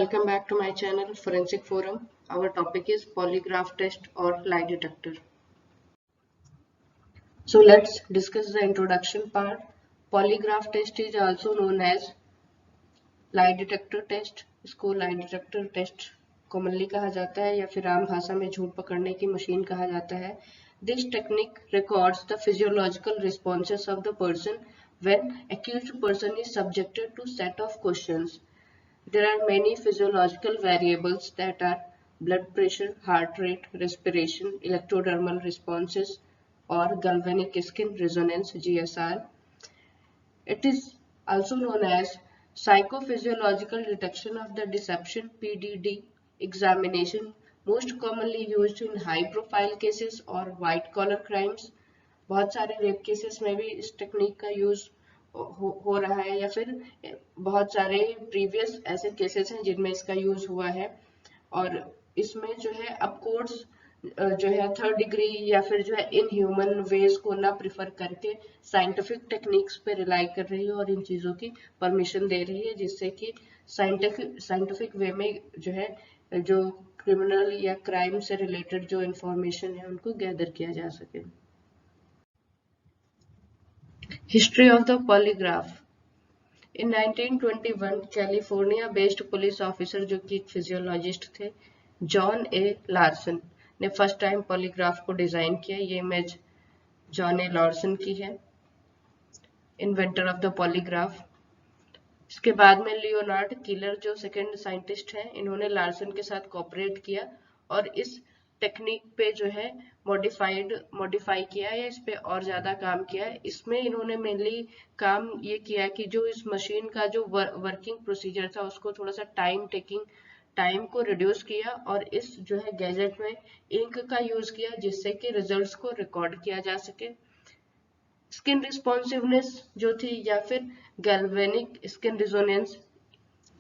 welcome back to my channel Forensic Forum. Our topic is polygraph test or lie detector. So let's discuss the introduction part. Polygraph test is also known as lie detector test. इसको lie detector test commonly कहा जाता है या फिर आम भाषा में झूठ पकड़ने की मशीन कहा जाता है. This technique records the physiological responses of the person when accused person is subjected to set of questions. There are many physiological variables that are blood pressure, heart rate, respiration, electrodermal responses, or galvanic skin resonance (GSR). It is also known as psychophysiological detection of the deception (PDD) examination, most commonly used in high-profile cases or white-collar crimes. बहुत सारे rape cases में भी इस technique का use हो रहा है या फिर बहुत सारे प्रीवियस ऐसे केसेस हैं जिनमें इसका यूज हुआ है. और इसमें जो है अब कोर्ट्स जो है थर्ड डिग्री या फिर जो है इन ह्यूमन वेज को ना प्रिफर करके साइंटिफिक टेक्निक्स पे रिलाई कर रही है और इन चीज़ों की परमिशन दे रही है, जिससे कि साइंटिफिक वे में जो है जो क्रिमिनल या क्राइम से रिलेटेड जो इंफॉर्मेशन है उनको गैदर किया जा सके. History of the polygraph. In 1921, California-based police officer जो कि एक फिजियोलॉजिस्ट थे, जॉन ए लार्सन ने फर्स्ट टाइम पॉलीग्राफ को डिजाइन किया. ये इमेज जॉन ए लार्सन की है, इन्वेंटर ऑफ द पॉलीग्राफ. इसके बाद में लियोनार्ड किलर जो सेकंड साइंटिस्ट हैं, इन्होंने लार्सन के साथ कोऑपरेट किया और इस टेक्निक पे जो है मॉडिफाई किया या इस पे और ज्यादा काम किया. इसमें इन्होंने मेनली काम ये किया कि जो इस मशीन का जो वर्किंग प्रोसीजर था उसको थोड़ा सा टाइम को रिड्यूस किया और इस जो है गैजेट में इंक का यूज किया जिससे कि रिजल्ट्स को रिकॉर्ड किया जा सके. स्किन रिस्पॉन्सिवनेस जो थी या फिर गैल्वेनिक स्किन रिजोनेंस,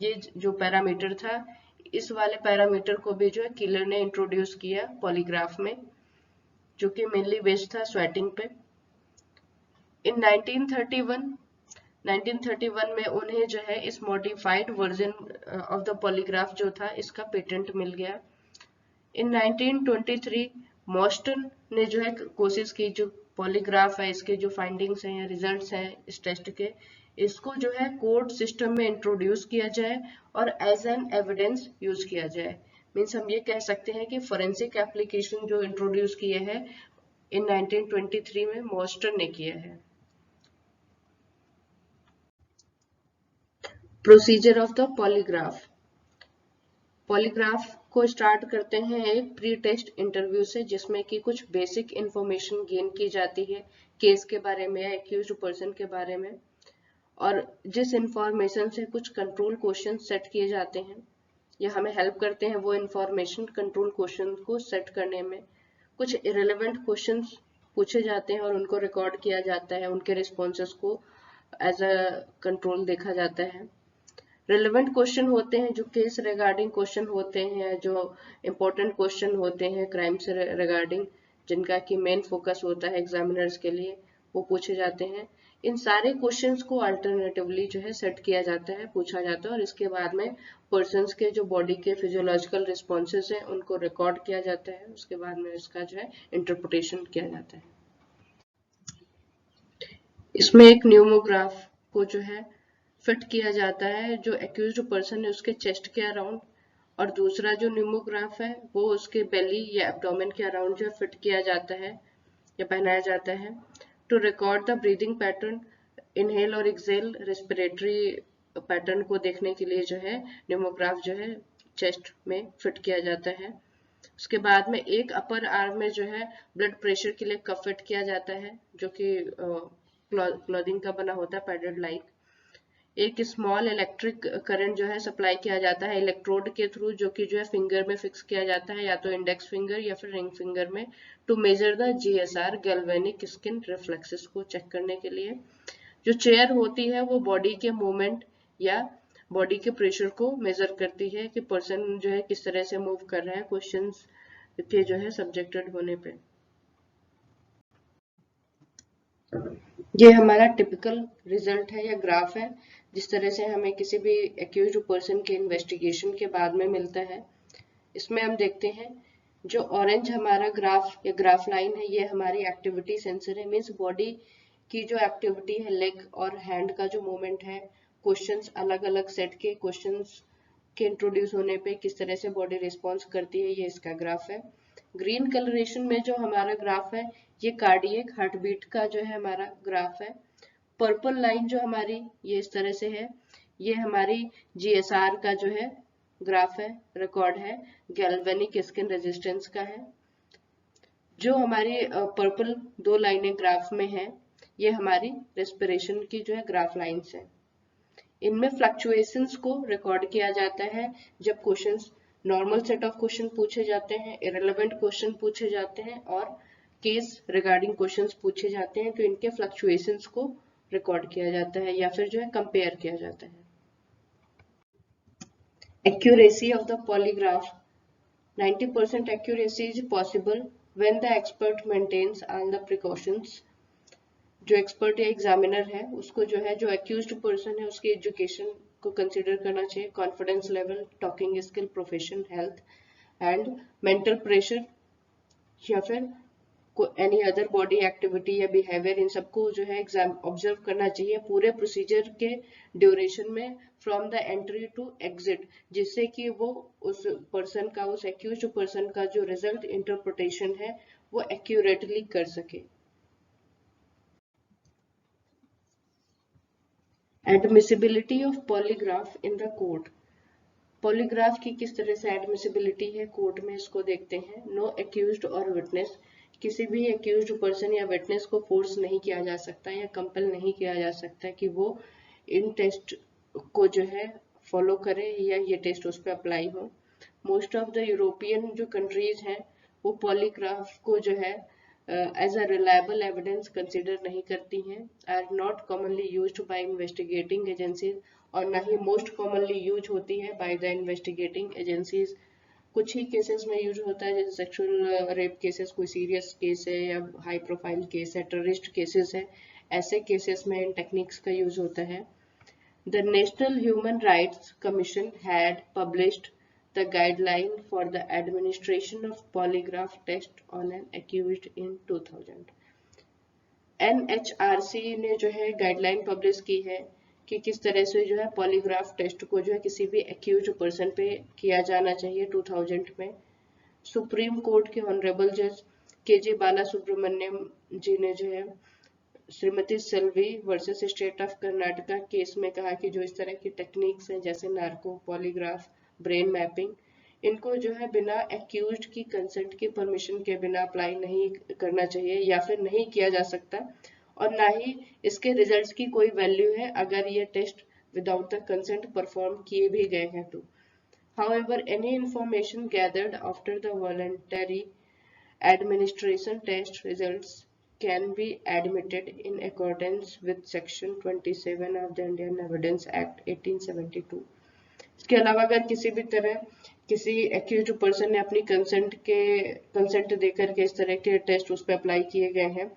ये जो पैरामीटर था, इस वाले पैरामीटर को भी जो है किलर ने इंट्रोड्यूस किया पॉलीग्राफ में, जो कि मेनली बेस्ड था स्वेटिंग पे. इन 1931 में उन्हें जो है इस modified version of the polygraph जो था इसका पेटेंट मिल गया. इन 1923 मॉस्टन ने जो है कोशिश की जो पॉलीग्राफ है इसके जो फाइंडिंग्स हैं या रिजल्ट्स हैं इस टेस्ट के, इसको जो है कोर्ट सिस्टम में इंट्रोड्यूस किया जाए और एज एन एविडेंस यूज किया जाए. मीन्स हम ये कह सकते हैं कि फोरेंसिक एप्लीकेशन जो इंट्रोड्यूस किए हैं इन 1923 में मॉस्टन ने किया है. Procedure of the polygraph. Polygraph को स्टार्ट करते हैं एक प्री टेस्ट इंटरव्यू से, जिसमें कि कुछ बेसिक इंफॉर्मेशन गेन की जाती है केस के बारे में या एक्यूज्ड पर्सन के बारे में, और जिस इंफॉर्मेशन से कुछ कंट्रोल क्वेश्चन सेट किए जाते हैं या हमें हेल्प करते हैं वो इंफॉर्मेशन कंट्रोल क्वेश्चन को सेट करने में. कुछ इरेलेवेंट क्वेश्चंस पूछे जाते हैं और उनको रिकॉर्ड किया जाता है, उनके रिस्पॉन्सेस को एज अ कंट्रोल देखा जाता है. रिलेवेंट क्वेश्चन होते हैं जो केस रिगार्डिंग क्वेश्चन होते हैं, जो इम्पोर्टेंट क्वेश्चन होते हैं क्राइम से रिगार्डिंग, जिनका कि मेन फोकस होता है एग्जामिनर्स के लिए, वो पूछे जाते हैं. इन सारे क्वेश्चंस को अल्टरनेटिवली जो है सेट किया जाता है, पूछा जाता है, और इसके बाद में पर्सन्स के जो बॉडी के फिजियोलॉजिकल रिस्पॉन्सेज हैं उनको रिकॉर्ड किया जाता है. उसके बाद में इसका जो है इंटरप्रिटेशन किया जाता है. इसमें एक न्यूमोग्राफ को जो है फिट किया जाता है जो एक्यूज्ड पर्सन है उसके चेस्ट के अराउंड, और दूसरा जो न्यूमोग्राफ है वो उसके बेली या एब्डोमेन के अराउंड जो फिट किया जाता है या पहनाया जाता है. To record the breathing pattern, inhale और एक्सेल रेस्पिरेटरी पैटर्न को देखने के लिए जो है न्यूमोग्राफ जो है चेस्ट में फिट किया जाता है. उसके बाद में एक अपर आर्म में जो है ब्लड प्रेशर के लिए कप फिट किया जाता है जो कि क्लॉथिंग का बना होता है, पैडेड लाइक. एक स्मॉल इलेक्ट्रिक करंट जो है सप्लाई किया जाता है इलेक्ट्रोड के थ्रू, जो कि जो है फिंगर में फिक्स किया जाता है, या तो इंडेक्स फिंगर या फिर रिंग फिंगर में, to measure the GSR galvanic skin reflexes को चेक करने के लिए. जो चेयर होती है वो बॉडी के मूवमेंट या बॉडी के प्रेशर को मेजर करती है कि पर्सन जो है किस तरह से मूव कर रहा है क्वेश्चंस के जो है सब्जेक्टेड होने पे. ये हमारा टिपिकल रिजल्ट है या ग्राफ है. जिस तरह से हमें किसी भी एक्यूज्ड पर्सन के इन्वेस्टिगेशन के बाद में मिलता है। इसमें हम देखते हैं जो ऑरेंज हमारा ग्राफ या ग्राफ लाइन है, ये हमारी एक्टिविटी सेंसर है, मीन्स बॉडी की जो एक्टिविटी है, लेग और हैंड का जो मूवमेंट है, क्वेश्चंस अलग अलग सेट के क्वेश्चंस के इंट्रोड्यूस होने पे किस तरह से बॉडी रिस्पॉन्स करती है, ये इसका ग्राफ है। ग्रीन कलरेशन में जो हमारा ग्राफ है, ये कार्डियक हार्ट बीट का जो है हमारा ग्राफ है। पर्पल लाइन जो हमारी ये इस तरह से है, ये हमारी जीएसआर का जो है ग्राफ है, रिकॉर्ड है, गैल्वेनिक स्किन रेजिस्टेंस का है। जो हमारी पर्पल दो लाइनें ग्राफ में है, ये हमारी रेस्पिरेशन की जो है ग्राफ लाइंस है। इनमें फ्लक्चुएशंस को रिकॉर्ड किया जाता है जब questions normal set of question पूछे जाते हैं, इरेलेवेंट क्वेश्चन पूछे जाते हैं और केस रिगार्डिंग क्वेश्चंस पूछे जाते हैं, तो इनके फ्लक्चुएशंस को रिकॉर्ड किया जाता है या फिर जो है कंपेयर किया जाता है। Accuracy of the polygraph, 90% accuracy is possible when the expert maintains all the precautions। जो एक्सपर्ट या एग्जामिनर है उसको जो है, जो एक्यूज्ड पर्सन है उसकी एजुकेशन को कंसीडर करना चाहिए, confidence level, talking skill, profession, health and mental pressure या फिर एनी अदर बॉडी एक्टिविटी या बिहेवियर, इन सबको जो है एग्जाम ऑब्जर्व करना चाहिए पूरे प्रोसीजर के ड्यूरेशन में, from the entry to exit, जिससे कि वो उस पर्सन का, उस एक्यूज्ड पर्सन का जो रिजल्ट इंटरप्रिटेशन है वो एक्यूरेटली कर सके। Admissibility of polygraph in the court, polygraph की किस तरह से एडमिसिबिलिटी है कोर्ट में, इसको देखते हैं। नो एक्यूज्ड और विटनेस, किसी भी एक्यूज्ड पर्सन या विटनेस को फोर्स नहीं किया जा सकता या कंपल नहीं किया जा सकता कि वो इन टेस्ट को जो है फॉलो करे या ये टेस्ट उस पर अप्लाई हो। मोस्ट ऑफ द यूरोपियन जो कंट्रीज हैं वो पॉलीग्राफ को जो है as a reliable evidence consider नहीं करती हैं, are not commonly used by investigating agencies, और ना ही मोस्ट कॉमनली यूज होती है बाय द इन्वेस्टिगेटिंग एजेंसीज। कुछ ही केसेस में यूज होता है, जैसे सेक्सुअल रेप केसेस, कोई सीरियस केस है या हाई प्रोफाइल केस है, टेररिस्ट केसेस है, ऐसे केसेस में इन टेक्निक्स का यूज होता है। The national human rights commission had published the guideline for the administration of polygraph test on an accused in 2000। NHRC ने जो है गाइडलाइन पब्लिश की है कि किस तरह से जो है पॉलीग्राफ टेस्ट को जो है किसी भी एक्यूज्ड पर्सन पे किया जाना चाहिए 2000 में। सुप्रीम कोर्ट के ऑनरेबल जज KG बाला सुब्रमण्यम जी ने जो है Shrimati Selvi versus state of Karnataka case में कहा कि जो इस तरह की टेक्निक्स हैं जैसे नार्को, पॉलीग्राफ, ब्रेन मैपिंग, इनको जो है बिना एक्यूज्ड की कंसेंट की परमिशन के बिना अप्लाई नहीं करना चाहिए या फिर नहीं किया जा सकता, और ना ही इसके रिजल्ट्स की कोई वैल्यू है अगर ये test without the consent perform किए भी गए हैं तो। However, any information gathered after the voluntary administration test results can be admitted in accordance with Section 27 of the Indian Evidence Act 1872। इसके अलावा अगर किसी भी तरह किसी एक्यूज्ड पर्सन ने अपनी कंसेंट देकर के इस तरह के टेस्ट उस पर अप्लाई किए गए हैं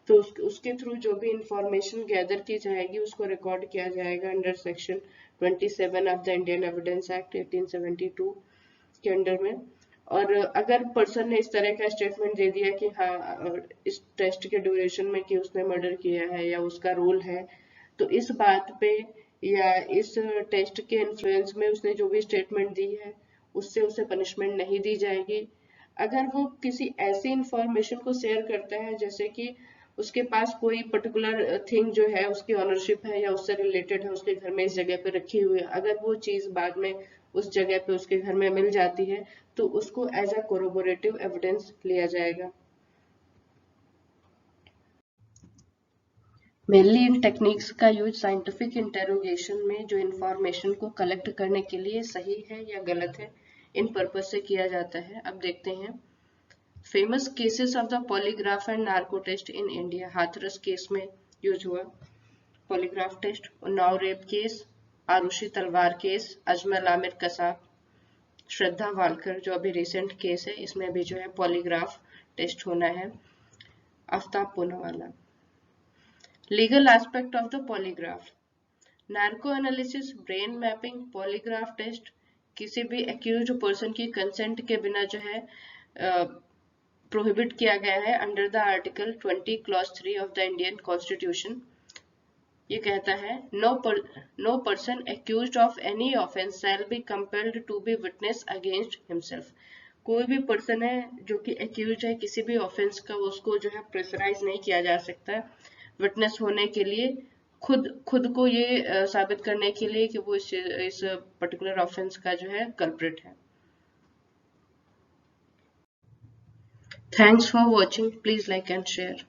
तो उसके थ्रू जो भी इंफॉर्मेशन गैदर की जाएगी उसको रिकॉर्ड किया जाएगा under section 27 of the Indian evidence act 1872 के अंडर में। और अगर पर्सन ने इस तरह का स्टेटमेंट दे दिया कि हाँ इस टेस्ट के ड्यूरेशन में कि उसने मर्डर किया है या उसका रोल है, तो इस बात पे या इस टेस्ट के इन्फ्लुएंस में उसने जो भी स्टेटमेंट दी है उससे उसे पनिशमेंट नहीं दी जाएगी। अगर वो किसी ऐसी इंफॉर्मेशन को शेयर करता है जैसे कि उसके पास कोई पर्टिकुलर थिंग जो है उसकी ऑनरशिप है या उससे रिलेटेड है, उसके घर में इस जगह पे रखी हुई है, अगर वो चीज बाद में उस जगह पे उसके घर में मिल जाती है तो उसको एज अ कोरोबोरेटिव एविडेंस लिया जाएगा। मेनली इन टेक्निक्स का यूज साइंटिफिक इंटेरोगेशन में जो इंफॉर्मेशन को कलेक्ट करने के लिए सही है या गलत है इन पर्पज से किया जाता है। अब देखते हैं famous cases of the polygraph and narco test in India. Hathras case में यूज हुआ polygraph test, Unnao rape case, Aarushi Talwar case, Ajmal Amir Kasab, Shraddha Walkar जो अभी रिसेंट केस है इसमें भी जो है पॉलीग्राफ टेस्ट होना है, Aftab Poonawala. Legal aspect of the polygraph, narco analysis, brain mapping, polygraph test किसी भी एक्यूज पर्सन की कंसेंट के बिना जो है प्रोहिबिट किया गया है under the article 20 clause 3 of the Indian constitution. ये कहता है no person accused of any offence shall be compelled to be witness against himself. कोई भी पर्सन है जो कि एक्यूज है किसी भी ऑफेंस का, उसको जो है प्रेशराइज नहीं किया जा सकता विटनेस होने के लिए, खुद को ये साबित करने के लिए कि वो इस पर्टिकुलर ऑफेंस का जो है कल्प्रिट है। Thanks for watching, please like and share.